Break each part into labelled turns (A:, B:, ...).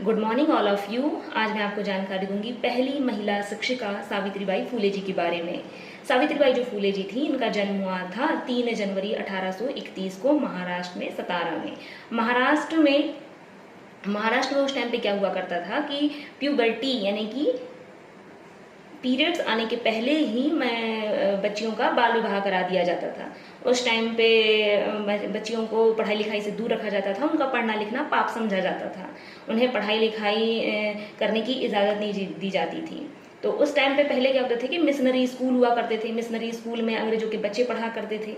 A: Good morning all of you. आज मैं आपको जानकारी दूंगी पहली महिला शिक्षिका सावित्रीबाई फूले जी के बारे में। सावित्रीबाई जो फूले जी थी, इनका जन्म हुआ था 3 जनवरी 1831 को महाराष्ट्र में सतारा में। महाराष्ट्र में उस टाइम पे क्या हुआ करता था कि प्यूबर्टी यानी कि पीरियड्स आने के पहले ही बच्चियों का बाल विवाह करा दिया जाता था। उस टाइम पे बच्चियों को पढ़ाई लिखाई से दूर रखा जाता था, उनका पढ़ना लिखना पाप समझा जाता था, उन्हें पढ़ाई लिखाई करने की इजाज़त नहीं दी जाती थी। तो उस टाइम पे पहले क्या होते थे कि मिशनरी स्कूल हुआ करते थे, मिशनरी स्कूल में अंग्रेजों के बच्चे पढ़ा करते थे।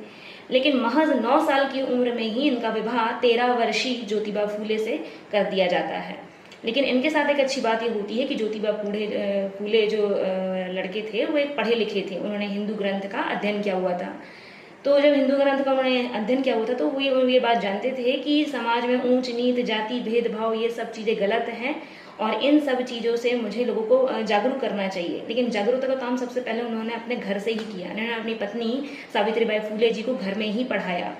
A: लेकिन महज 9 साल की उम्र में ही इनका विवाह 13 वर्षीय ज्योतिबा फूले से कर दिया जाता है। लेकिन इनके साथ एक अच्छी बात ये होती है कि ज्योतिबा फूले जो लड़के थे वो एक पढ़े लिखे थे, उन्होंने हिंदू ग्रंथ का अध्ययन किया हुआ था। तो जब हिंदू ग्रंथ का उन्होंने अध्ययन किया हुआ था तो वो ये बात जानते थे कि समाज में ऊंच नीच, जाति भेदभाव, ये सब चीज़ें गलत हैं और इन सब चीज़ों से मुझे लोगों को जागरूक करना चाहिए। लेकिन जागरूकता का काम सबसे पहले उन्होंने अपने घर से ही किया। उन्होंने अपनी पत्नी सावित्रीबाई फूले जी को घर में ही पढ़ाया।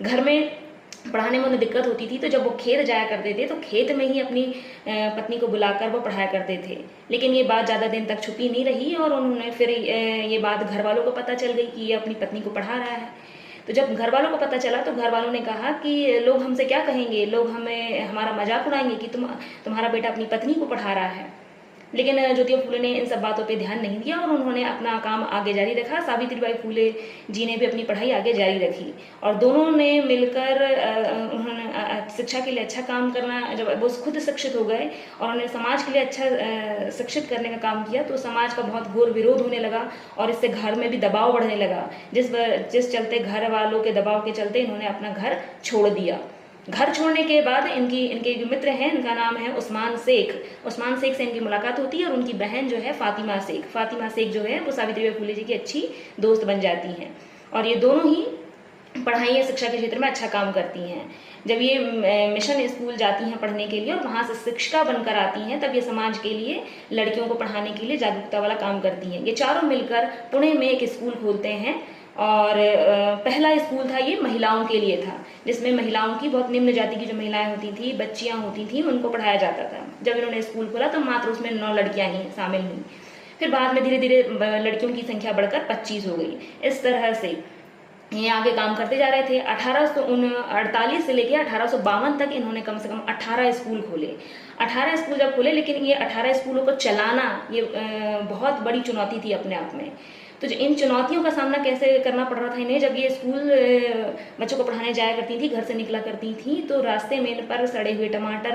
A: घर में पढ़ाने में उन्हें दिक्कत होती थी तो जब वो खेत जाया करते थे तो खेत में ही अपनी पत्नी को बुलाकर वो पढ़ाया करते थे। लेकिन ये बात ज़्यादा दिन तक छुपी नहीं रही और उन्होंने फिर ये बात घर वालों को पता चल गई कि ये अपनी पत्नी को पढ़ा रहा है। तो जब घर वालों को पता चला तो घर वालों ने कहा कि लोग हमसे क्या कहेंगे, लोग हमारा मजाक उड़ाएंगे कि तुम्हारा बेटा अपनी पत्नी को पढ़ा रहा है। लेकिन ज्योतिबा फूले ने इन सब बातों पे ध्यान नहीं दिया और उन्होंने अपना काम आगे जारी रखा। सावित्रीबाई फूले जी ने भी अपनी पढ़ाई आगे जारी रखी और दोनों ने मिलकर उन्होंने शिक्षा के लिए अच्छा काम करना, जब वो खुद शिक्षित हो गए और उन्होंने समाज के लिए अच्छा शिक्षित करने का काम किया तो समाज का बहुत घोर विरोध होने लगा और इससे घर में भी दबाव बढ़ने लगा, जिस चलते घर वालों के दबाव के चलते इन्होंने अपना घर छोड़ दिया। घर छोड़ने के बाद इनके जो मित्र हैं, इनका नाम है उस्मान शेख से इनकी मुलाकात होती है और उनकी बहन जो है फातिमा शेख जो है वो सावित्रीबाई फूले जी की अच्छी दोस्त बन जाती हैं और ये दोनों ही पढ़ाई या शिक्षा के क्षेत्र में अच्छा काम करती हैं। जब ये मिशन स्कूल जाती हैं पढ़ने के लिए और वहाँ से शिक्षिका बनकर आती हैं तब ये समाज के लिए लड़कियों को पढ़ाने के लिए जागरूकता वाला काम करती हैं। ये चारों मिलकर पुणे में एक स्कूल खोलते हैं और पहला स्कूल था ये महिलाओं के लिए था, जिसमें महिलाओं की बहुत निम्न जाति की जो महिलाएं होती थी, बच्चियां होती थी, उनको पढ़ाया जाता था। जब इन्होंने स्कूल खोला तो मात्र उसमें 9 लड़कियां ही शामिल हुई। फिर बाद में धीरे धीरे लड़कियों की संख्या बढ़कर 25 हो गई। इस तरह से ये आगे काम करते जा रहे थे। 1848 से लेकर 1852 तक इन्होंने कम से कम 18 स्कूल खोले। 18 स्कूल जब खोले, लेकिन ये 18 स्कूलों को चलाना ये बहुत बड़ी चुनौती थी अपने आप में। तो जो इन चुनौतियों का सामना कैसे करना पड़ रहा था इन्हें, जब ये स्कूल बच्चों को पढ़ाने जाया करती थी, घर से निकला करती थी तो रास्ते में इन पर सड़े हुए टमाटर,